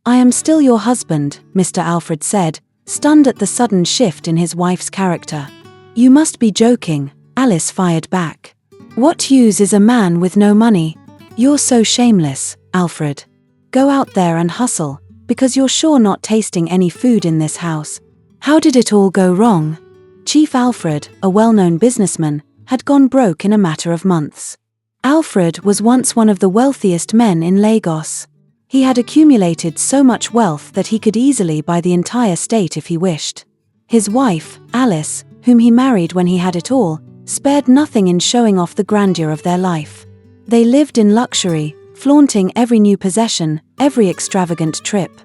"I am still your husband," Mr. Alfred said, stunned at the sudden shift in his wife's character. "You must be joking," Alice fired back. "What use is a man with no money? You're so shameless, Alfred. Go out there and hustle, because you're sure not tasting any food in this house. How did it all go wrong?" Chief Alfred, a well-known businessman, had gone broke in a matter of months. Alfred was once one of the wealthiest men in Lagos. He had accumulated so much wealth that he could easily buy the entire state if he wished. His wife, Alice, whom he married when he had it all, spared nothing in showing off the grandeur of their life. They lived in luxury, flaunting every new possession, every extravagant trip.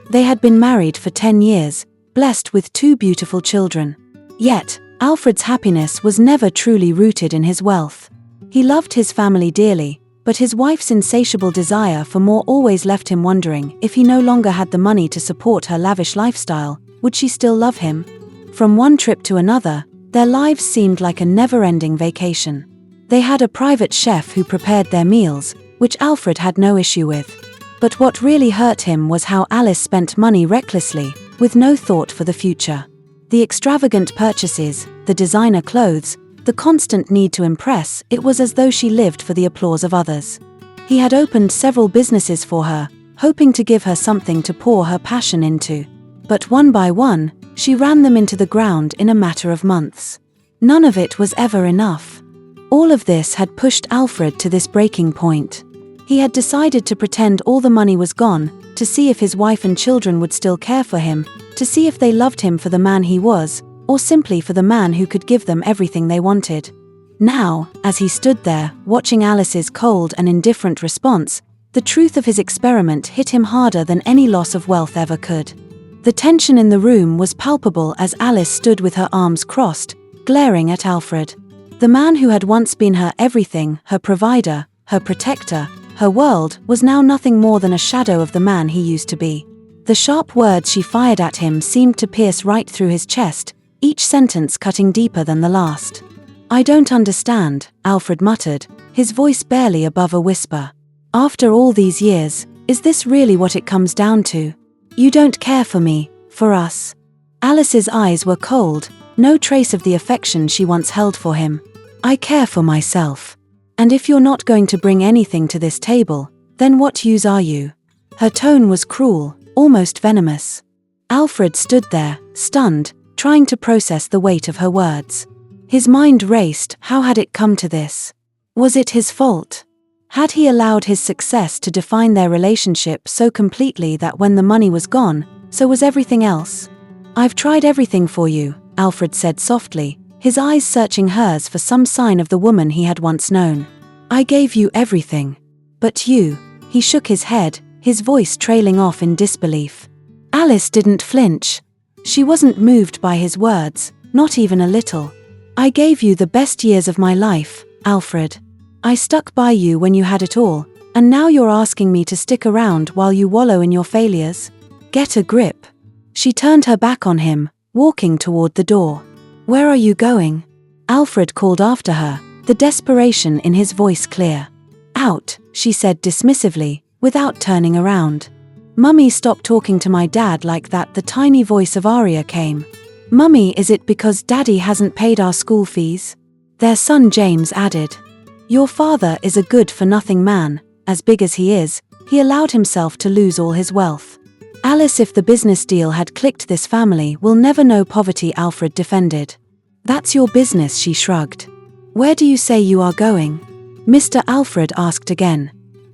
They had been married for 10 years, blessed with 2 beautiful children. Yet, Alfred's happiness was never truly rooted in his wealth. He loved his family dearly, but his wife's insatiable desire for more always left him wondering if he no longer had the money to support her lavish lifestyle, would she still love him? From one trip to another, their lives seemed like a never-ending vacation. They had a private chef who prepared their meals, which Alfred had no issue with. But what really hurt him was how Alice spent money recklessly, with no thought for the future. The extravagant purchases, the designer clothes, the constant need to impress, it was as though she lived for the applause of others. He had opened several businesses for her, hoping to give her something to pour her passion into. But one by one, she ran them into the ground in a matter of months. None of it was ever enough. All of this had pushed Alfred to this breaking point. He had decided to pretend all the money was gone, to see if his wife and children would still care for him, to see if they loved him for the man he was, or simply for the man who could give them everything they wanted. Now, as he stood there, watching Alice's cold and indifferent response, the truth of his experiment hit him harder than any loss of wealth ever could. The tension in the room was palpable as Alice stood with her arms crossed, glaring at Alfred. The man who had once been her everything, her provider, her protector, her world, was now nothing more than a shadow of the man he used to be. The sharp words she fired at him seemed to pierce right through his chest, each sentence cutting deeper than the last. "I don't understand," Alfred muttered, his voice barely above a whisper. "After all these years, is this really what it comes down to? You don't care for me, for us?" Alice's eyes were cold, no trace of the affection she once held for him. "I care for myself. And if you're not going to bring anything to this table, then what use are you?" Her tone was cruel, almost venomous. Alfred stood there, stunned, trying to process the weight of her words. His mind raced. How had it come to this? Was it his fault? Had he allowed his success to define their relationship so completely that when the money was gone, so was everything else? "I've tried everything for you," Alfred said softly, his eyes searching hers for some sign of the woman he had once known. "I gave you everything. But you..." He shook his head, his voice trailing off in disbelief. Alice didn't flinch. She wasn't moved by his words, not even a little. "I gave you the best years of my life, Alfred. I stuck by you when you had it all, and now you're asking me to stick around while you wallow in your failures? Get a grip." She turned her back on him, walking toward the door. "Where are you going?" Alfred called after her, the desperation in his voice clear. "Out," she said dismissively, without turning around. "Mummy, stop talking to my dad like that." The tiny voice of Arya came. "Mummy, is it because Daddy hasn't paid our school fees?" Their son James added. "Your father is a good-for-nothing man. As big as he is, he allowed himself to lose all his wealth. Alice, if the business deal had clicked, this family will never know poverty," Alfred defended. "That's your business," she shrugged. "Where do you say you are going?" Mr. Alfred asked again.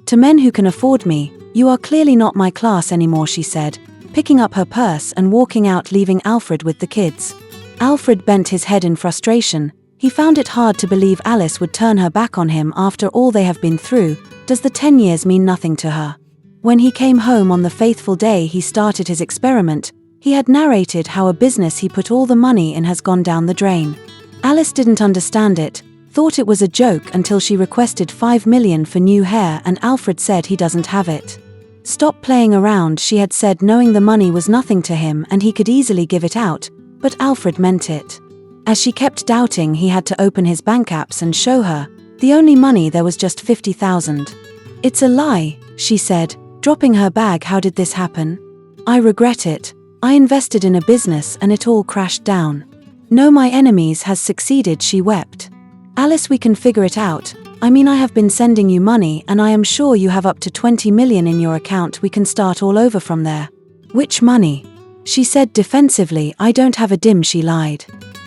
"To men who can afford me. You are clearly not my class anymore," she said, picking up her purse and walking out, leaving Alfred with the kids. Alfred bent his head in frustration. He found it hard to believe Alice would turn her back on him after all they have been through. Does the 10 years mean nothing to her? When he came home on the fateful day he started his experiment, he had narrated how a business he put all the money in has gone down the drain. Alice didn't understand it, thought it was a joke until she requested $5 million for new hair and Alfred said he doesn't have it. "Stop playing around," she had said, knowing the money was nothing to him and he could easily give it out, but Alfred meant it. As she kept doubting, he had to open his bank apps and show her. The only money there was just $50,000. "It's a lie," she said, dropping her bag. How did this happen? I regret it. I invested in a business and it all crashed down. No, my enemies has succeeded, she wept. Alice, we can figure it out. I mean, I have been sending you money and I am sure you have up to 20 million in your account. We can start all over from there. Which money? She said defensively. I don't have a dim, she lied.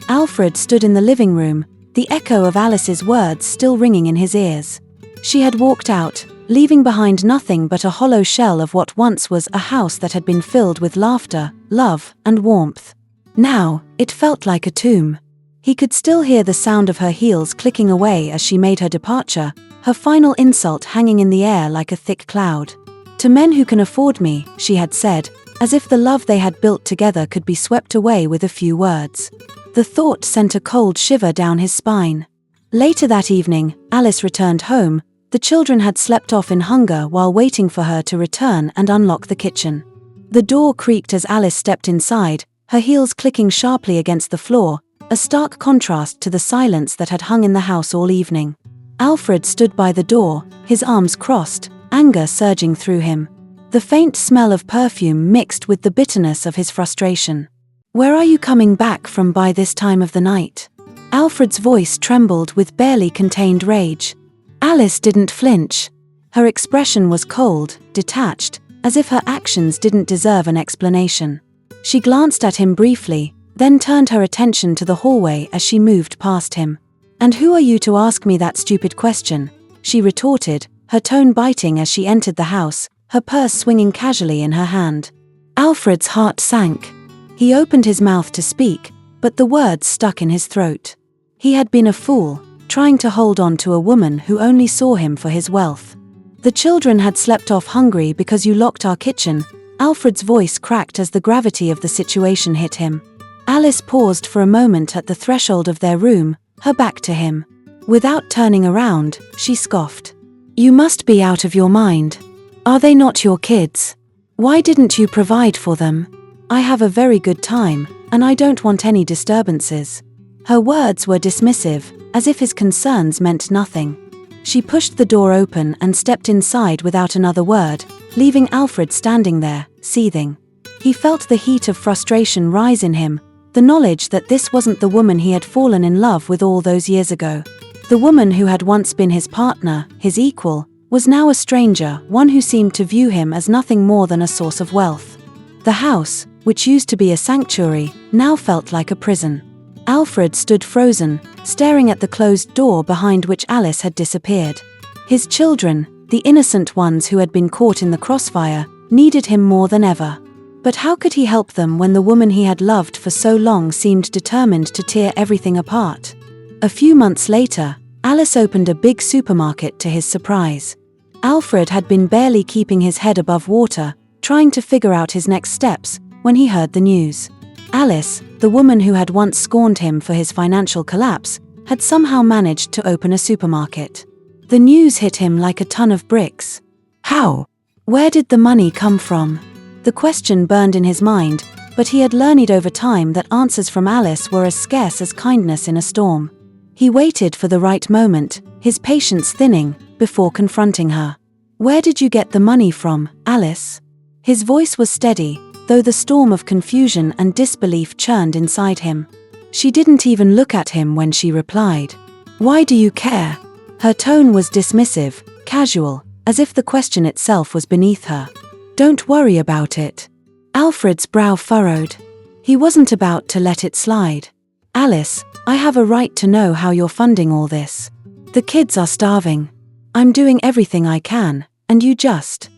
Alfred stood in the living room, the echo of Alice's words still ringing in his ears. She had walked out, leaving behind nothing but a hollow shell of what once was a house that had been filled with laughter, love, and warmth. Now, it felt like a tomb. He could still hear the sound of her heels clicking away as she made her departure, her final insult hanging in the air like a thick cloud. To men who can afford me, she had said, as if the love they had built together could be swept away with a few words. The thought sent a cold shiver down his spine. Later that evening, Alice returned home. The children had slept off in hunger while waiting for her to return and unlock the kitchen. The door creaked as Alice stepped inside, her heels clicking sharply against the floor, a stark contrast to the silence that had hung in the house all evening. Alfred stood by the door, his arms crossed, anger surging through him. The faint smell of perfume mixed with the bitterness of his frustration. Where are you coming back from by this time of the night? Alfred's voice trembled with barely contained rage. Alice didn't flinch. Her expression was cold, detached, as if her actions didn't deserve an explanation. She glanced at him briefly, then turned her attention to the hallway as she moved past him. And who are you to ask me that stupid question? She retorted, her tone biting as she entered the house, her purse swinging casually in her hand. Alfred's heart sank. He opened his mouth to speak, but the words stuck in his throat. He had been a fool, trying to hold on to a woman who only saw him for his wealth. The children had slept off hungry because you locked our kitchen. Alfred's voice cracked as the gravity of the situation hit him. Alice paused for a moment at the threshold of their room, her back to him. Without turning around, she scoffed. You must be out of your mind. Are they not your kids? Why didn't you provide for them? I have a very good time, and I don't want any disturbances. Her words were dismissive, as if his concerns meant nothing. She pushed the door open and stepped inside without another word, leaving Alfred standing there, seething. He felt the heat of frustration rise in him, the knowledge that this wasn't the woman he had fallen in love with all those years ago. The woman who had once been his partner, his equal, was now a stranger, one who seemed to view him as nothing more than a source of wealth. The house, which used to be a sanctuary, now felt like a prison. Alfred stood frozen, staring at the closed door behind which Alice had disappeared. His children, the innocent ones who had been caught in the crossfire, needed him more than ever. But how could he help them when the woman he had loved for so long seemed determined to tear everything apart? A few months later, Alice opened a big supermarket to his surprise. Alfred had been barely keeping his head above water, trying to figure out his next steps, when he heard the news. Alice, the woman who had once scorned him for his financial collapse, had somehow managed to open a supermarket. The news hit him like a ton of bricks. How? Where did the money come from? The question burned in his mind, but he had learned over time that answers from Alice were as scarce as kindness in a storm. He waited for the right moment, his patience thinning, before confronting her. Where did you get the money from, Alice? His voice was steady, though the storm of confusion and disbelief churned inside him. She didn't even look at him when she replied. Why do you care? Her tone was dismissive, casual, as if the question itself was beneath her. Don't worry about it. Alfred's brow furrowed. He wasn't about to let it slide. Alice, I have a right to know how you're funding all this. The kids are starving. I'm doing everything I can, and you just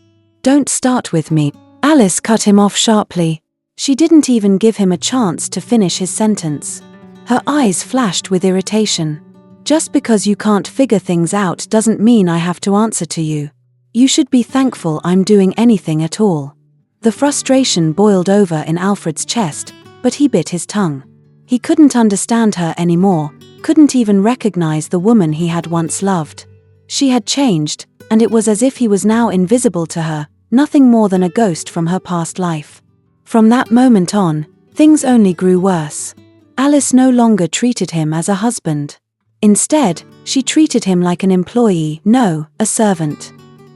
don't start with me. Alice cut him off sharply. She didn't even give him a chance to finish his sentence. Her eyes flashed with irritation. Just because you can't figure things out doesn't mean I have to answer to you. You should be thankful I'm doing anything at all. The frustration boiled over in Alfred's chest, but he bit his tongue. He couldn't understand her anymore, couldn't even recognize the woman he had once loved. She had changed, and it was as if he was now invisible to her, nothing more than a ghost from her past life. From that moment on, things only grew worse. Alice no longer treated him as a husband. Instead, she treated him like an employee, no, a servant.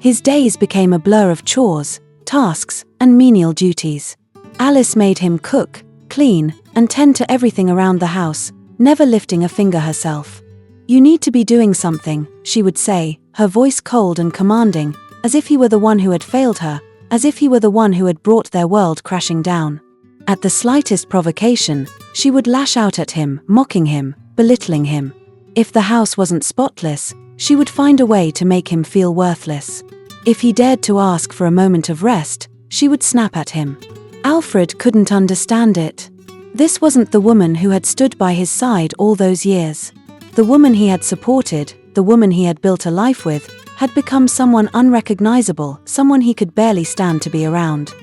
His days became a blur of chores, tasks, and menial duties. Alice made him cook, clean, and tend to everything around the house, never lifting a finger herself. "You need to be doing something," she would say, her voice cold and commanding, as if he were the one who had failed her, as if he were the one who had brought their world crashing down. At the slightest provocation, she would lash out at him, mocking him, belittling him. If the house wasn't spotless, she would find a way to make him feel worthless. If he dared to ask for a moment of rest, she would snap at him. Alfred couldn't understand it. This wasn't the woman who had stood by his side all those years. The woman he had supported, the woman he had built a life with, had become someone unrecognizable, someone he could barely stand to be around.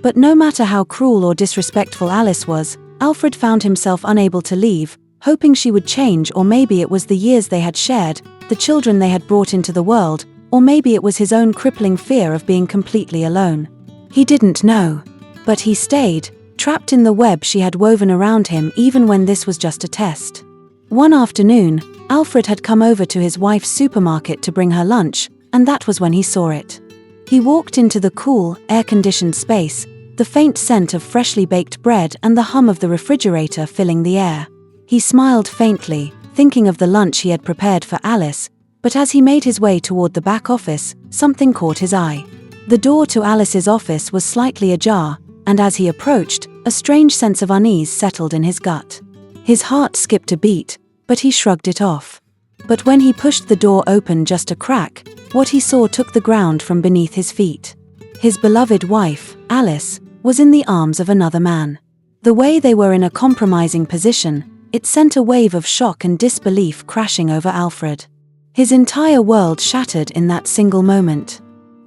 But no matter how cruel or disrespectful Alice was, Alfred found himself unable to leave, hoping she would change, or maybe it was the years they had shared, the children they had brought into the world, or maybe it was his own crippling fear of being completely alone. He didn't know. But he stayed, trapped in the web she had woven around him, even when this was just a test. One afternoon, Alfred had come over to his wife's supermarket to bring her lunch, and that was when he saw it. He walked into the cool, air-conditioned space, the faint scent of freshly baked bread and the hum of the refrigerator filling the air. He smiled faintly, thinking of the lunch he had prepared for Alice, but as he made his way toward the back office, something caught his eye. The door to Alice's office was slightly ajar, and as he approached, a strange sense of unease settled in his gut. His heart skipped a beat, but he shrugged it off. But when he pushed the door open just a crack, what he saw took the ground from beneath his feet. His beloved wife, Alice, was in the arms of another man. The way they were in a compromising position, it sent a wave of shock and disbelief crashing over Alfred. His entire world shattered in that single moment.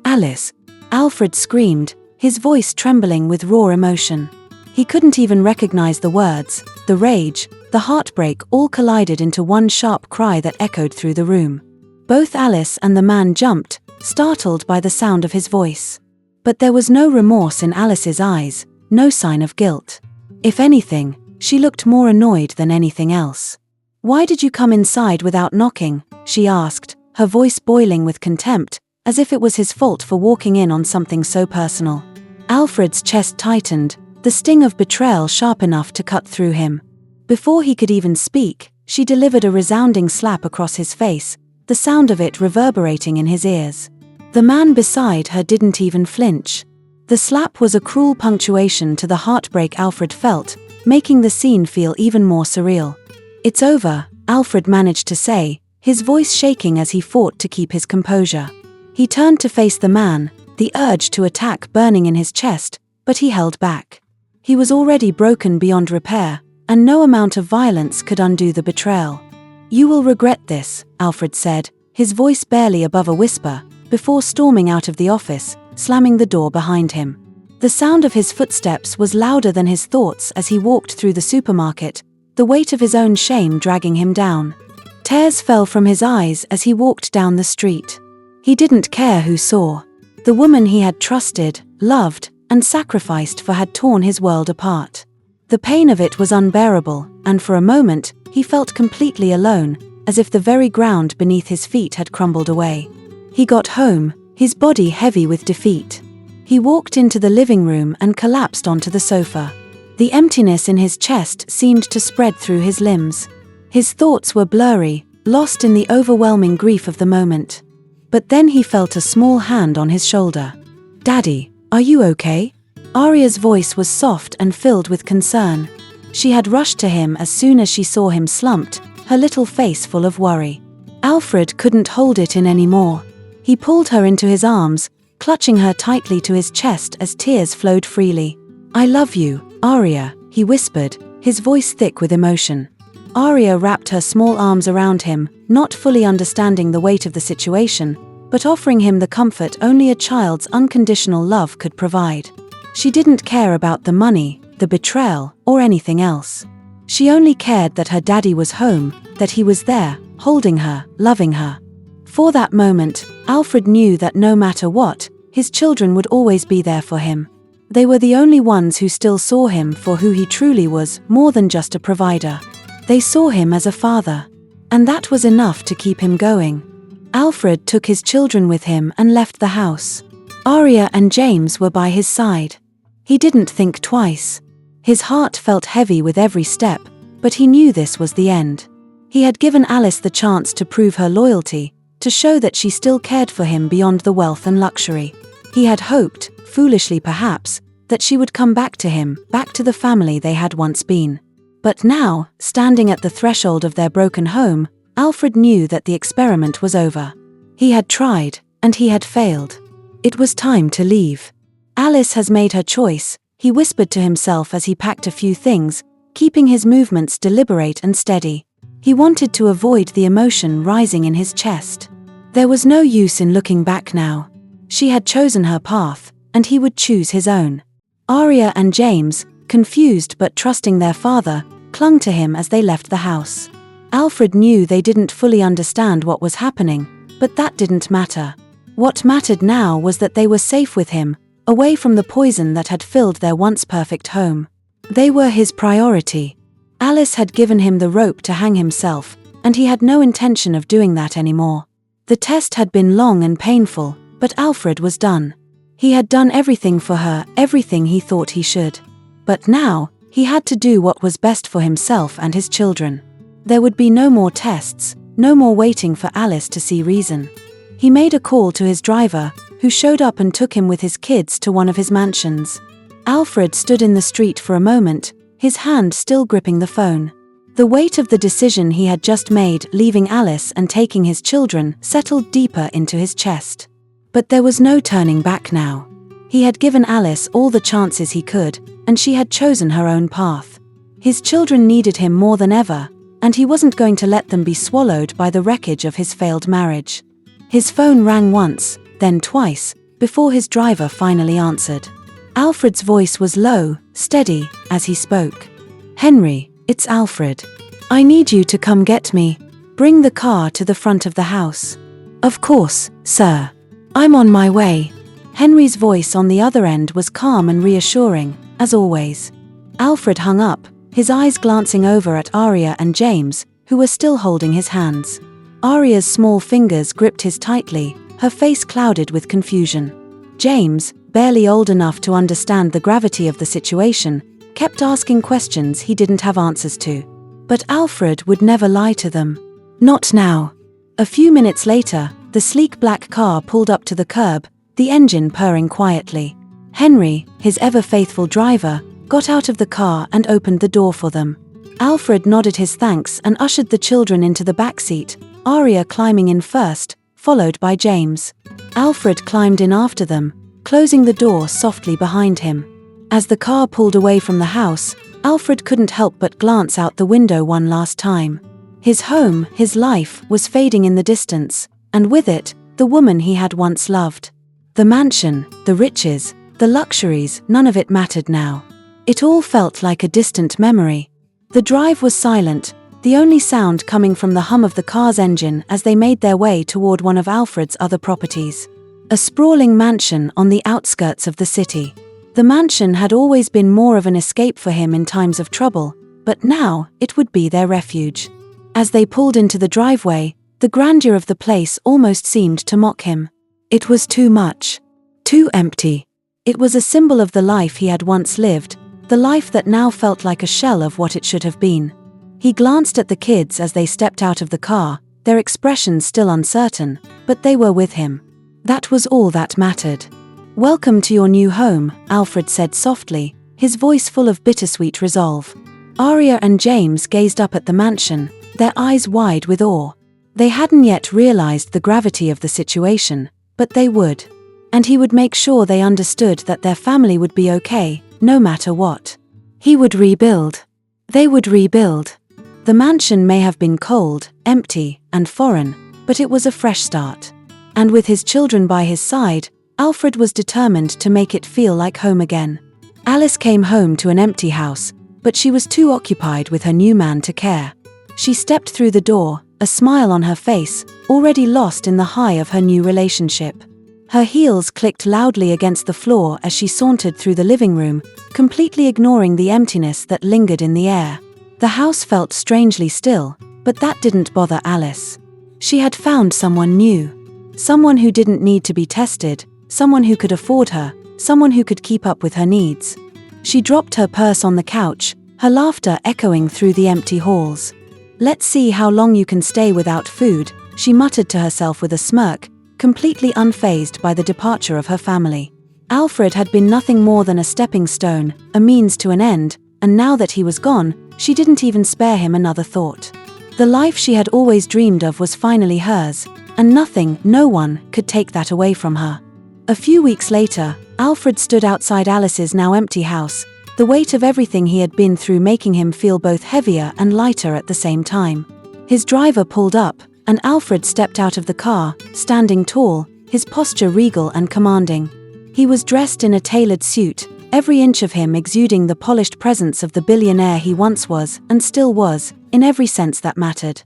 "Alice!" Alfred screamed, his voice trembling with raw emotion. He couldn't even recognize the words. The rage, the heartbreak all collided into one sharp cry that echoed through the room. Both Alice and the man jumped, startled by the sound of his voice. But there was no remorse in Alice's eyes, no sign of guilt. If anything, she looked more annoyed than anything else. "Why did you come inside without knocking?" she asked, her voice boiling with contempt, as if it was his fault for walking in on something so personal. Alfred's chest tightened, the sting of betrayal sharp enough to cut through him. Before he could even speak, she delivered a resounding slap across his face, the sound of it reverberating in his ears. The man beside her didn't even flinch. The slap was a cruel punctuation to the heartbreak Alfred felt, making the scene feel even more surreal. "It's over," Alfred managed to say, his voice shaking as he fought to keep his composure. He turned to face the man, the urge to attack burning in his chest, but he held back. He was already broken beyond repair, and no amount of violence could undo the betrayal. "You will regret this," Alfred said, his voice barely above a whisper, before storming out of the office, slamming the door behind him. The sound of his footsteps was louder than his thoughts as he walked through the supermarket, the weight of his own shame dragging him down. Tears fell from his eyes as he walked down the street. He didn't care who saw. The woman he had trusted, loved, and sacrificed for had torn his world apart. The pain of it was unbearable, and for a moment, he felt completely alone, as if the very ground beneath his feet had crumbled away. He got home, his body heavy with defeat. He walked into the living room and collapsed onto the sofa. The emptiness in his chest seemed to spread through his limbs. His thoughts were blurry, lost in the overwhelming grief of the moment. But then he felt a small hand on his shoulder. "Daddy, are you okay?" Arya's voice was soft and filled with concern. She had rushed to him as soon as she saw him slumped, her little face full of worry. Alfred couldn't hold it in anymore. He pulled her into his arms, clutching her tightly to his chest as tears flowed freely. "I love you, Arya," he whispered, his voice thick with emotion. Arya wrapped her small arms around him, not fully understanding the weight of the situation, but offering him the comfort only a child's unconditional love could provide. She didn't care about the money, the betrayal, or anything else. She only cared that her daddy was home, that he was there, holding her, loving her. For that moment, Alfred knew that no matter what, his children would always be there for him. They were the only ones who still saw him for who he truly was, more than just a provider. They saw him as a father. And that was enough to keep him going. Alfred took his children with him and left the house. Arya and James were by his side. He didn't think twice. His heart felt heavy with every step, but he knew this was the end. He had given Alice the chance to prove her loyalty, to show that she still cared for him beyond the wealth and luxury. He had hoped, foolishly perhaps, that she would come back to him, back to the family they had once been. But now, standing at the threshold of their broken home, Alfred knew that the experiment was over. He had tried, and he had failed. It was time to leave. Alice has made her choice, he whispered to himself as he packed a few things, keeping his movements deliberate and steady. He wanted to avoid the emotion rising in his chest. There was no use in looking back now. She had chosen her path, and he would choose his own. Arya and James, confused but trusting their father, clung to him as they left the house. Alfred knew they didn't fully understand what was happening, but that didn't matter. What mattered now was that they were safe with him, away from the poison that had filled their once perfect home. They were his priority. Alice had given him the rope to hang himself, and he had no intention of doing that anymore. The test had been long and painful, but Alfred was done. He had done everything for her, everything he thought he should. But now, he had to do what was best for himself and his children. There would be no more tests, no more waiting for Alice to see reason. He made a call to his driver, who showed up and took him with his kids to one of his mansions. Alfred stood in the street for a moment, his hand still gripping the phone. The weight of the decision he had just made, leaving Alice and taking his children, settled deeper into his chest. But there was no turning back now. He had given Alice all the chances he could, and she had chosen her own path. His children needed him more than ever, and he wasn't going to let them be swallowed by the wreckage of his failed marriage. His phone rang once, then twice, before his driver finally answered. Alfred's voice was low, steady, as he spoke. "Henry, it's Alfred. I need you to come get me. Bring the car to the front of the house." "Of course, sir. I'm on my way." Henry's voice on the other end was calm and reassuring, as always. Alfred hung up, his eyes glancing over at Arya and James, who were still holding his hands. Arya's small fingers gripped his tightly, her face clouded with confusion. James, barely old enough to understand the gravity of the situation, kept asking questions he didn't have answers to. But Alfred would never lie to them. Not now. A few minutes later, the sleek black car pulled up to the curb, the engine purring quietly. Henry, his ever-faithful driver, got out of the car and opened the door for them. Alfred nodded his thanks and ushered the children into the back seat, Arya climbing in first, followed by James. Alfred climbed in after them, closing the door softly behind him. As the car pulled away from the house, Alfred couldn't help but glance out the window one last time. His home, his life, was fading in the distance, and with it, the woman he had once loved. The mansion, the riches, the luxuries, none of it mattered now. It all felt like a distant memory. The drive was silent, the only sound coming from the hum of the car's engine as they made their way toward one of Alfred's other properties. A sprawling mansion on the outskirts of the city. The mansion had always been more of an escape for him in times of trouble, but now it would be their refuge. As they pulled into the driveway, the grandeur of the place almost seemed to mock him. It was too much. Too empty. It was a symbol of the life he had once lived, the life that now felt like a shell of what it should have been. He glanced at the kids as they stepped out of the car, their expressions still uncertain, but they were with him. That was all that mattered. "Welcome to your new home," Alfred said softly, his voice full of bittersweet resolve. Arya and James gazed up at the mansion, their eyes wide with awe. They hadn't yet realized the gravity of the situation, but they would. And he would make sure they understood that their family would be okay, no matter what. He would rebuild. They would rebuild. The mansion may have been cold, empty, and foreign, but it was a fresh start. And with his children by his side, Alfred was determined to make it feel like home again. Alice came home to an empty house, but she was too occupied with her new man to care. She stepped through the door, a smile on her face, already lost in the high of her new relationship. Her heels clicked loudly against the floor as she sauntered through the living room, completely ignoring the emptiness that lingered in the air. The house felt strangely still, but that didn't bother Alice. She had found someone new. Someone who didn't need to be tested, someone who could afford her, someone who could keep up with her needs. She dropped her purse on the couch, her laughter echoing through the empty halls. "Let's see how long you can stay without food," she muttered to herself with a smirk, completely unfazed by the departure of her family. Alfred had been nothing more than a stepping stone, a means to an end, and now that he was gone, she didn't even spare him another thought. The life she had always dreamed of was finally hers, and nothing, no one, could take that away from her. A few weeks later, Alfred stood outside Alice's now empty house, the weight of everything he had been through making him feel both heavier and lighter at the same time. His driver pulled up, and Alfred stepped out of the car, standing tall, his posture regal and commanding. He was dressed in a tailored suit, every inch of him exuding the polished presence of the billionaire he once was, and still was, in every sense that mattered.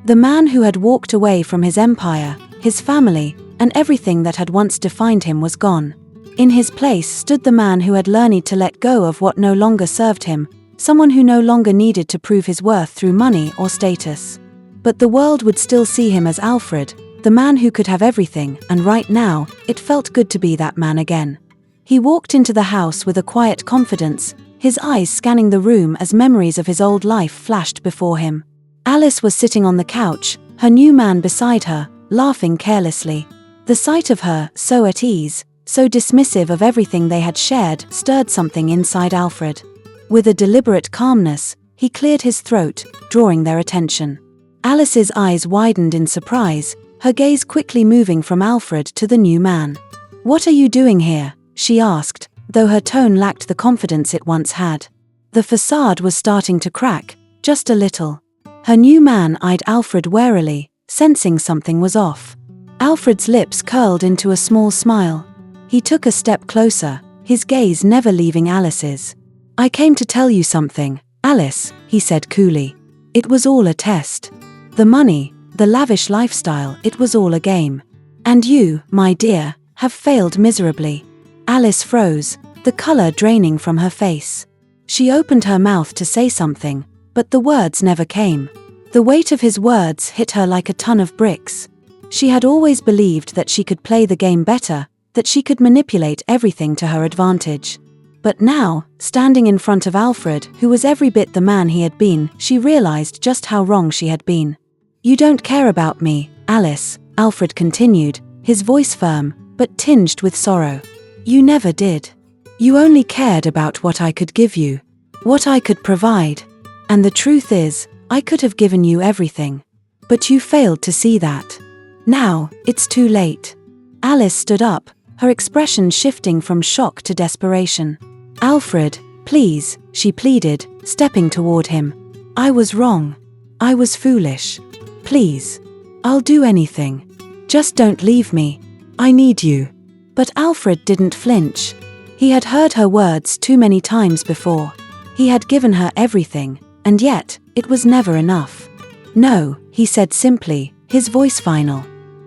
The man who had walked away from his empire, his family, and everything that had once defined him was gone. In his place stood the man who had learned to let go of what no longer served him, someone who no longer needed to prove his worth through money or status. But the world would still see him as Alfred, the man who could have everything, and right now, it felt good to be that man again. He walked into the house with a quiet confidence, his eyes scanning the room as memories of his old life flashed before him. Alice was sitting on the couch, her new man beside her, laughing carelessly. The sight of her, so at ease, so dismissive of everything they had shared, stirred something inside Alfred. With a deliberate calmness, he cleared his throat, drawing their attention. Alice's eyes widened in surprise, her gaze quickly moving from Alfred to the new man. "What are you doing here?" she asked, though her tone lacked the confidence it once had. The facade was starting to crack, just a little. Her new man eyed Alfred warily, sensing something was off. Alfred's lips curled into a small smile. He took a step closer, his gaze never leaving Alice's. "I came to tell you something, Alice," he said coolly. "It was all a test. The money, the lavish lifestyle, it was all a game. And you, my dear, have failed miserably." Alice froze, the color draining from her face. She opened her mouth to say something, but the words never came. The weight of his words hit her like a ton of bricks. She had always believed that she could play the game better, that she could manipulate everything to her advantage. But now, standing in front of Alfred, who was every bit the man he had been, she realized just how wrong she had been. "You don't care about me, Alice," Alfred continued, his voice firm, but tinged with sorrow. "You never did. You only cared about what I could give you, what I could provide. And the truth is, I could have given you everything. But you failed to see that. Now, it's too late." Alice stood up, her expression shifting from shock to desperation. "Alfred, please," she pleaded, stepping toward him. "I was wrong. I was foolish. Please. I'll do anything. Just don't leave me. I need you." But Alfred didn't flinch. He had heard her words too many times before. He had given her everything, and yet, it was never enough. "No," he said simply, his voice final.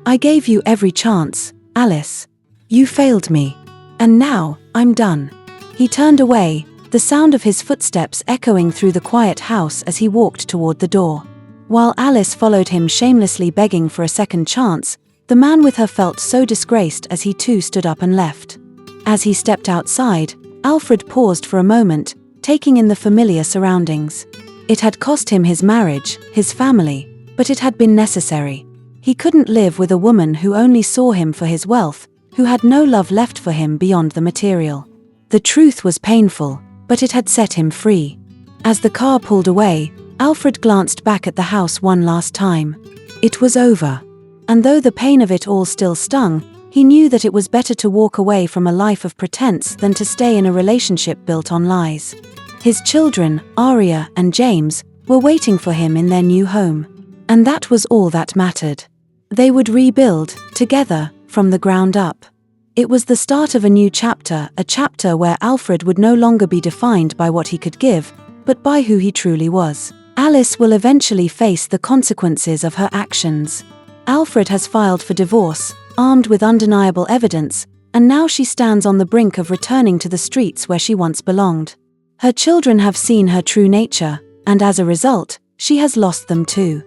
"I gave you every chance, Alice. You failed me. And now, I'm done." He turned away, the sound of his footsteps echoing through the quiet house as he walked toward the door. While Alice followed him shamelessly begging for a second chance, the man with her felt so disgraced as he too stood up and left. As he stepped outside, Alfred paused for a moment, taking in the familiar surroundings. It had cost him his marriage, his family, but it had been necessary. He couldn't live with a woman who only saw him for his wealth, who had no love left for him beyond the material. The truth was painful, but it had set him free. As the car pulled away, Alfred glanced back at the house one last time. It was over. And though the pain of it all still stung, he knew that it was better to walk away from a life of pretense than to stay in a relationship built on lies. His children, Aria and James, were waiting for him in their new home. And that was all that mattered. They would rebuild, together, from the ground up. It was the start of a new chapter, a chapter where Alfred would no longer be defined by what he could give, but by who he truly was. Alice will eventually face the consequences of her actions. Alfred has filed for divorce, armed with undeniable evidence, and now she stands on the brink of returning to the streets where she once belonged. Her children have seen her true nature, and as a result, she has lost them too.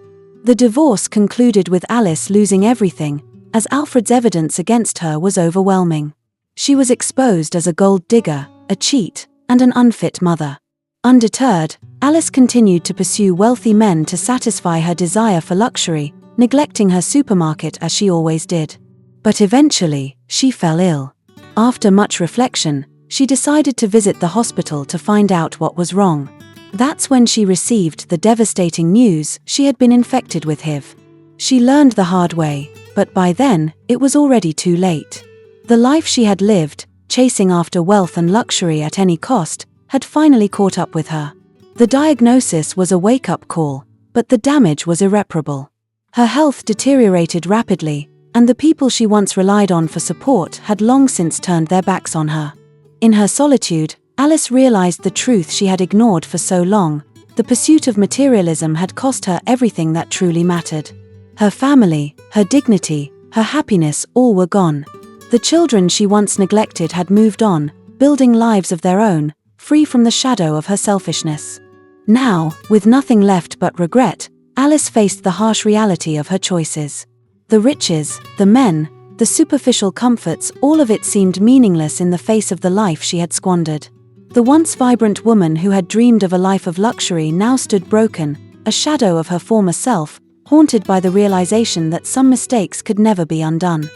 The divorce concluded with Alice losing everything, as Alfred's evidence against her was overwhelming. She was exposed as a gold digger, a cheat, and an unfit mother. Undeterred, Alice continued to pursue wealthy men to satisfy her desire for luxury, neglecting her supermarket as she always did. But eventually, she fell ill. After much reflection, she decided to visit the hospital to find out what was wrong. That's when she received the devastating news she had been infected with HIV. She learned the hard way, but by then, it was already too late. The life she had lived, chasing after wealth and luxury at any cost, had finally caught up with her. The diagnosis was a wake-up call, but the damage was irreparable. Her health deteriorated rapidly, and the people she once relied on for support had long since turned their backs on her. In her solitude, Alice realized the truth she had ignored for so long. The pursuit of materialism had cost her everything that truly mattered. Her family, her dignity, her happiness, all were gone. The children she once neglected had moved on, building lives of their own, free from the shadow of her selfishness. Now, with nothing left but regret, Alice faced the harsh reality of her choices. The riches, the men, the superficial comforts, all of it seemed meaningless in the face of the life she had squandered. The once vibrant woman who had dreamed of a life of luxury now stood broken, a shadow of her former self, haunted by the realization that some mistakes could never be undone.